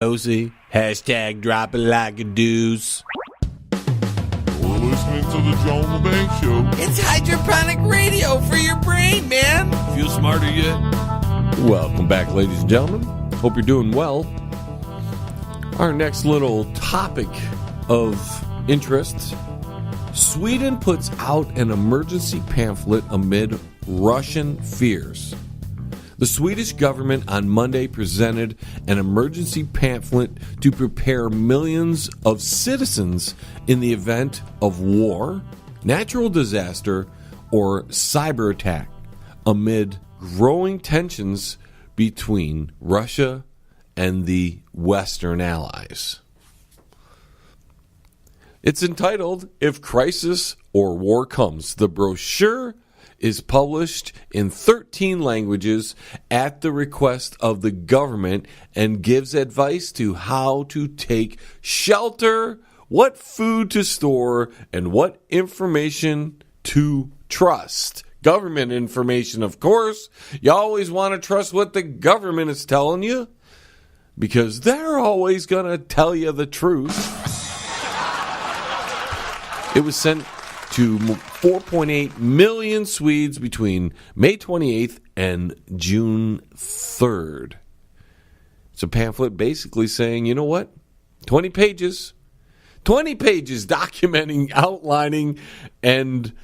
Josie, hashtag drop it like a deuce. You're listening to the John Lebang Show. It's hydroponic radio for your brain, man. Feel smarter yet? Welcome back, ladies and gentlemen. Hope you're doing well. Our next little topic of interest. Sweden puts out an emergency pamphlet amid Russian fears. The Swedish government on Monday presented an emergency pamphlet to prepare millions of citizens in the event of war, natural disaster, or cyber attack amid growing tensions between Russia and the Western allies. It's entitled, If Crisis or War Comes. The brochure is published in 13 languages at the request of the government and gives advice to how to take shelter, what food to store, and what information to trust. Government information, of course. You always want to trust what the government is telling you because they're always going to tell you the truth. It was sent to 4.8 million Swedes between May 28th and June 3rd. It's a pamphlet basically saying, you know what? 20 pages documenting, outlining, and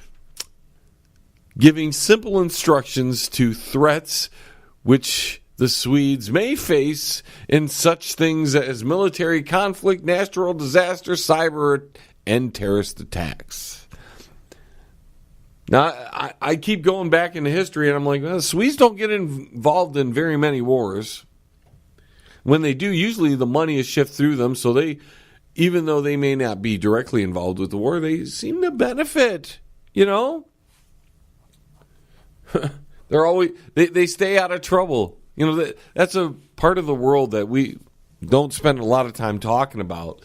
giving simple instructions to threats which the Swedes may face in such things as military conflict, natural disaster, cyber, and terrorist attacks. Now, I keep going back into history, and I'm like, well, the Swedes don't get involved in very many wars. When they do, usually the money is shifted through them, so they, even though they may not be directly involved with the war, they seem to benefit, you know? They're always, they stay out of trouble. You know, that's a part of the world that we don't spend a lot of time talking about.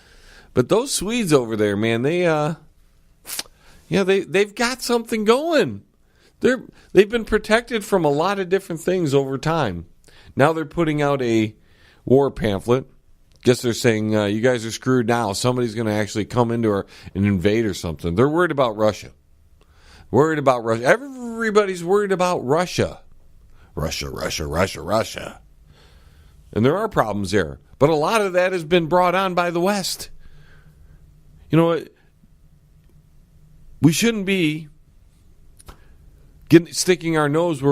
But those Swedes over there, man, they've got something going. They've been protected from a lot of different things over time. Now they're putting out a war pamphlet. Guess they're saying, you guys are screwed now. Somebody's going to actually come into and invade or something. They're worried about Russia. Everybody's worried about Russia. Russia. And there are problems there. But a lot of that has been brought on by the West. You know what? We shouldn't be sticking our nose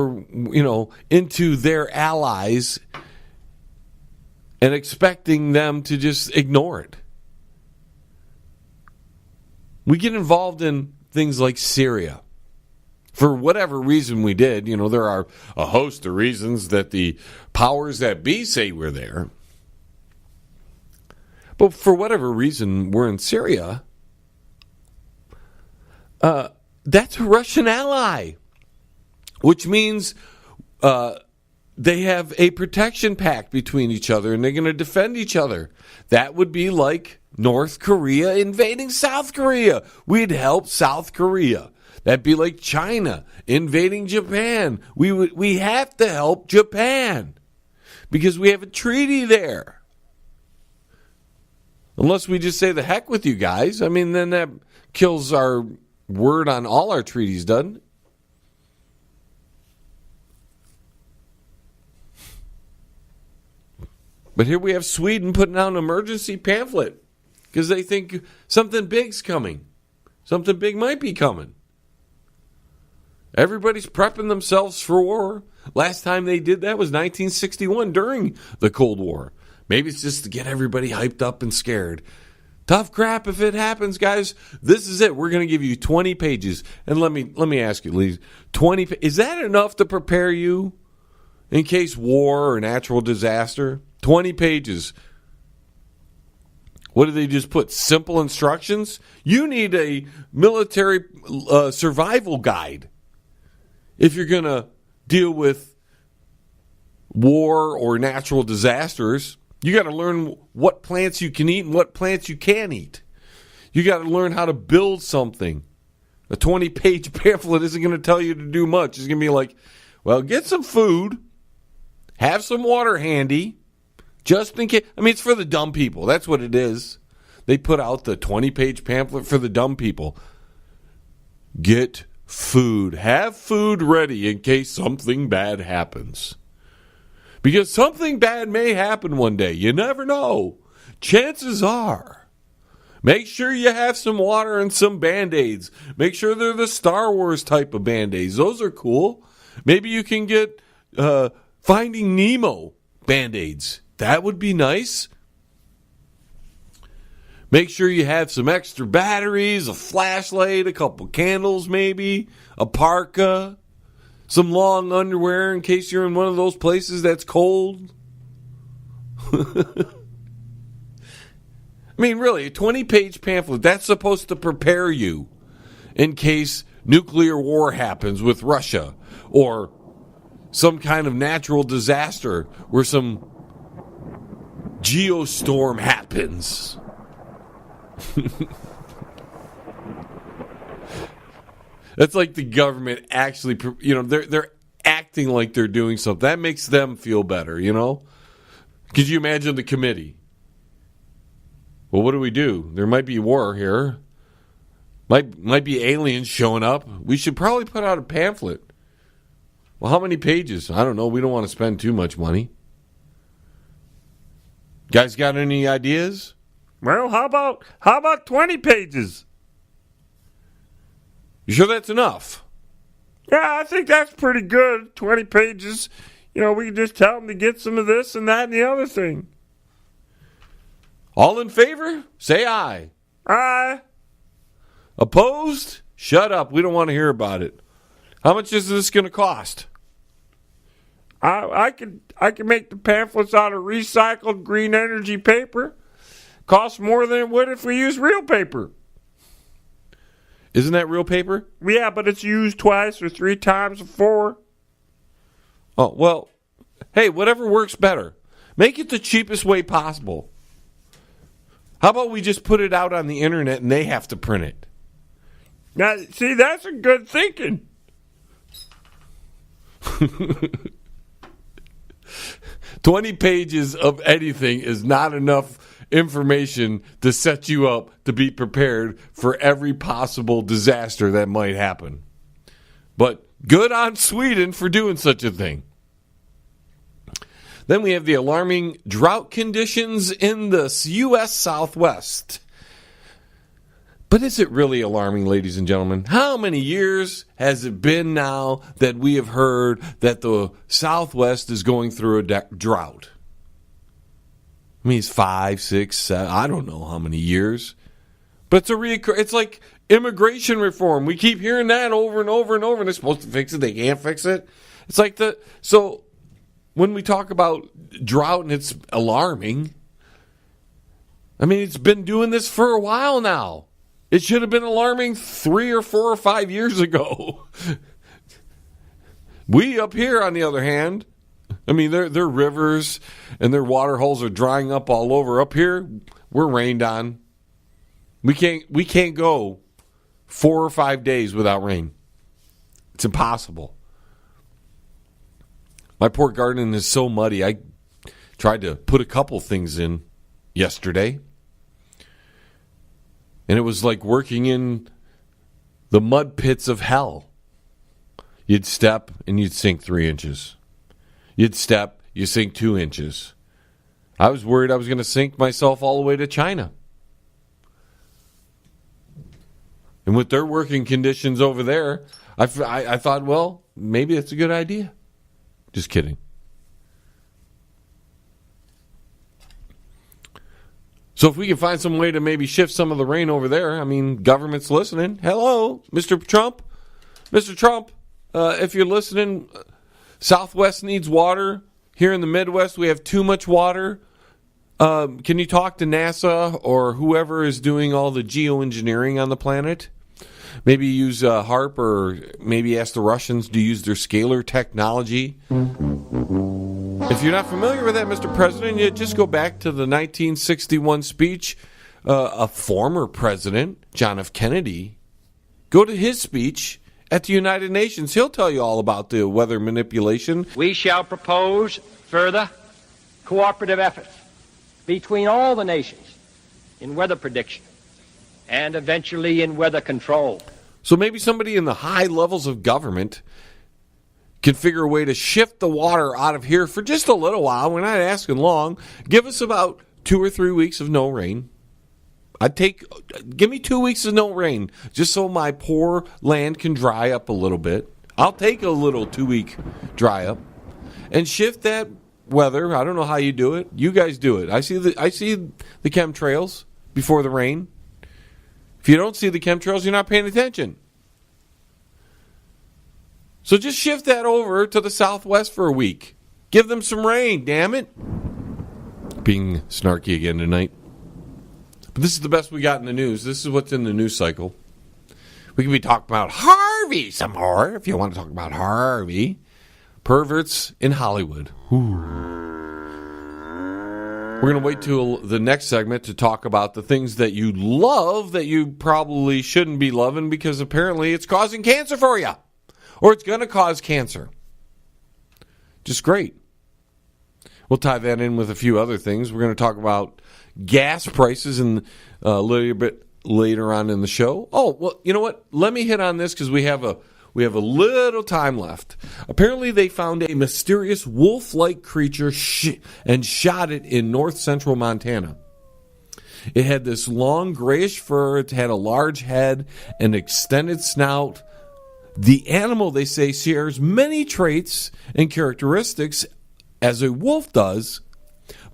into their allies and expecting them to just ignore it. We get involved in things like Syria. For whatever reason we did, there are a host of reasons that the powers that be say we're there. But for whatever reason we're in Syria, that's a Russian ally, which means they have a protection pact between each other and they're going to defend each other. That would be like North Korea invading South Korea. We'd help South Korea. That'd be like China invading Japan. We have to help Japan because we have a treaty there. Unless we just say the heck with you guys. I mean, then that kills our word on all our treaties, doesn't it? But here we have Sweden putting out an emergency pamphlet because they think something big's coming. Something big might be coming. Everybody's prepping themselves for war. Last time they did that was 1961 during the Cold War. Maybe it's just to get everybody hyped up and scared. Tough crap if it happens, guys. This is it. We're going to give you 20 pages. And let me ask you, Lee, is that enough to prepare you in case war or natural disaster? 20 pages. What do they just put? Simple instructions? You need a military survival guide if you're going to deal with war or natural disasters. You got to learn what plants you can eat and what plants you can't eat. You got to learn how to build something. A 20-page pamphlet isn't going to tell you to do much. It's going to be like, well, get some food, have some water handy, Just in case. I mean, it's for the dumb people. That's what it is. They put out the 20-page pamphlet for the dumb people. Get food. Have food ready in case something bad happens. Because something bad may happen one day. You never know. Chances are. Make sure you have some water and some Band-Aids. Make sure they're the Star Wars type of Band-Aids. Those are cool. Maybe you can get Finding Nemo Band-Aids. That would be nice. Make sure you have some extra batteries, a flashlight, a couple candles maybe, a parka, some long underwear in case you're in one of those places that's cold. I mean, really, a 20-page pamphlet, that's supposed to prepare you in case nuclear war happens with Russia or some kind of natural disaster where some geostorm happens. That's like the government actually, they're acting like they're doing something. That makes them feel better, Could you imagine the committee? Well, what do we do? There might be war here. Might be aliens showing up. We should probably put out a pamphlet. Well, how many pages? I don't know. We don't want to spend too much money. Guys got any ideas? Well, how about 20 pages? You sure that's enough? Yeah, I think that's pretty good. 20 pages. We can just tell them to get some of this and that and the other thing. All in favor? Say aye. Aye. Opposed? Shut up. We don't want to hear about it. How much is this going to cost? I can make the pamphlets out of recycled green energy paper. Costs more than it would if we used real paper. Isn't that real paper? Yeah, but it's used twice or 3 times before. Oh, well, hey, whatever works better. Make it the cheapest way possible. How about we just put it out on the internet and they have to print it? Now, see, that's a good thinking. 20 pages of anything is not enough information to set you up to be prepared for every possible disaster that might happen. But good on Sweden for doing such a thing. Then we have the alarming drought conditions in the U.S. Southwest. But is it really alarming, ladies and gentlemen? How many years has it been now that we have heard that the Southwest is going through a drought? I mean, it's 5, 6, 7, I don't know how many years. But it's like immigration reform. We keep hearing that over and over and over, and they're supposed to fix it. They can't fix it. It's like so when we talk about drought and it's alarming, I mean, it's been doing this for a while now. It should have been alarming 3 or 4 or 5 years ago. We up here, on the other hand, I mean, their rivers and their water holes are drying up all over. Up here, we're rained on. We can't go 4 or 5 days without rain. It's impossible. My poor garden is so muddy. I tried to put a couple things in yesterday. And it was like working in the mud pits of hell. You'd step and you'd sink 3 inches. You'd step, you sink 2 inches. I was worried I was going to sink myself all the way to China. And with their working conditions over there, I thought, well, maybe that's a good idea. Just kidding. So if we can find some way to maybe shift some of the rain over there, I mean, government's listening. Hello, Mr. Trump. Mr. Trump, if you're listening, Southwest needs water. Here in the Midwest, we have too much water. Can you talk to NASA or whoever is doing all the geoengineering on the planet? Maybe use HARP, or maybe ask the Russians to use their scalar technology. If you're not familiar with that, Mr. President, you just go back to the 1961 speech. A former president, John F. Kennedy, go to his speech at the United Nations. He'll tell you all about the weather manipulation. We shall propose further cooperative efforts between all the nations in weather prediction and eventually in weather control. So maybe somebody in the high levels of government can figure a way to shift the water out of here for just a little while. We're not asking long. Give us about 2 or 3 weeks of no rain. Give me 2 weeks of no rain, just so my poor land can dry up a little bit. I'll take a little 2-week dry up and shift that weather. I don't know how you do it. You guys do it. I see the chemtrails before the rain. If you don't see the chemtrails, you're not paying attention. So just shift that over to the southwest for a week. Give them some rain, damn it. Being snarky again tonight. But this is the best we got in the news. This is what's in the news cycle. We could be talking about Harvey some more, if you want to talk about Harvey. Perverts in Hollywood. We're going to wait till the next segment to talk about the things that you love that you probably shouldn't be loving because apparently it's causing cancer for you. Or it's going to cause cancer. Just great. We'll tie that in with a few other things. We're going to talk about gas prices a little bit later on in the show. Oh, well, you know what? Let me hit on this because we have a little time left. Apparently, they found a mysterious wolf-like creature and shot it in north-central Montana. It had this long grayish fur. It had a large head, an extended snout. The animal, they say, shares many traits and characteristics as a wolf does,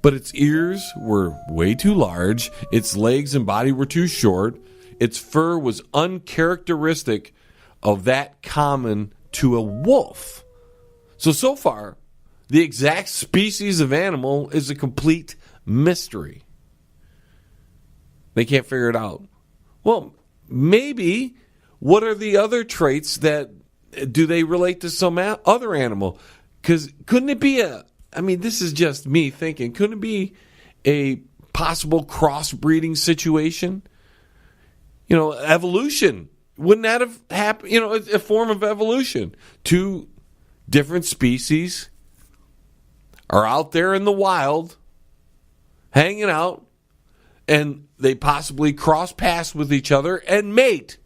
but its ears were way too large, its legs and body were too short, its fur was uncharacteristic of that common to a wolf. So far, the exact species of animal is a complete mystery. They can't figure it out. Well, maybe, what are the other traits that, do they relate to some other animal? Because couldn't it be this is just me thinking, couldn't it be a possible crossbreeding situation? Evolution. Wouldn't that have happened? A form of evolution. Two different species are out there in the wild, hanging out, and they possibly cross paths with each other and mate.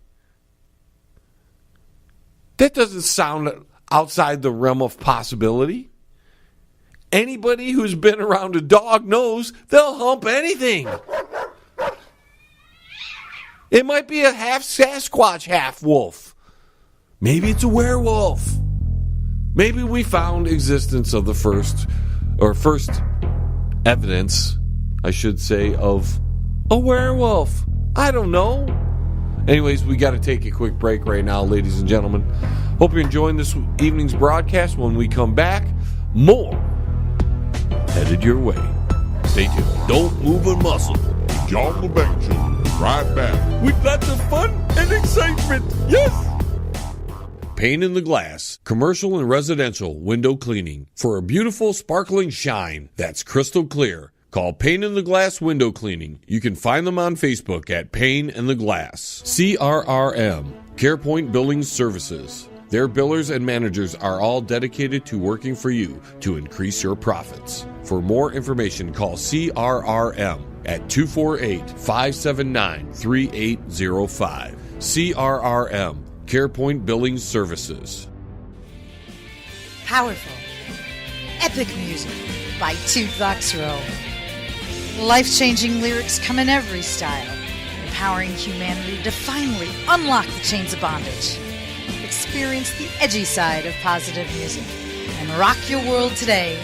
That doesn't sound outside the realm of possibility. Anybody who's been around a dog knows they'll hump anything. It might be a half Sasquatch, half wolf. Maybe it's a werewolf. Maybe we found existence of the first evidence, I should say, of a werewolf. I don't know. Anyways, we got to take a quick break right now, ladies and gentlemen. Hope you're enjoying this evening's broadcast. When we come back, more headed your way. Stay tuned. Don't move a muscle. John Lebang Show. Right back. With lots of fun and excitement. Yes. Pane in the Glass. Commercial and residential window cleaning. For a beautiful, sparkling shine that's crystal clear. Call Pane in the Glass Window Cleaning. You can find them on Facebook at Pane in the Glass. CRRM. CarePoint Billing Services. Their billers and managers are all dedicated to working for you to increase your profits. For more information, call CRRM at 248-579-3805. CRRM, CarePoint Billing Services. Powerful, epic music by Toothbox Roll. Life-changing lyrics come in every style, empowering humanity to finally unlock the chains of bondage. Experience the edgy side of positive music and rock your world today.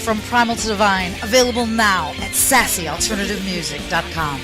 From Primal to Divine, available now at sassyalternativemusic.com.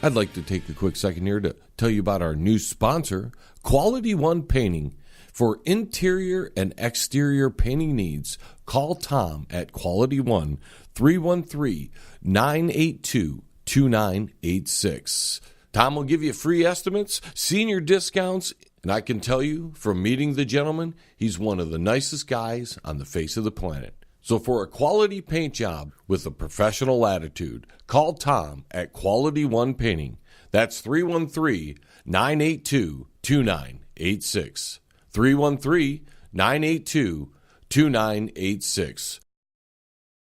I'd like to take a quick second here to tell you about our new sponsor, Quality One Painting. For interior and exterior painting needs, call Tom at Quality One, 313-982-2986. Tom will give you free estimates, senior discounts, and I can tell you from meeting the gentleman, he's one of the nicest guys on the face of the planet. So for a quality paint job with a professional attitude, call Tom at Quality One Painting. That's 313-982-2986. 313-982-2986. 2986.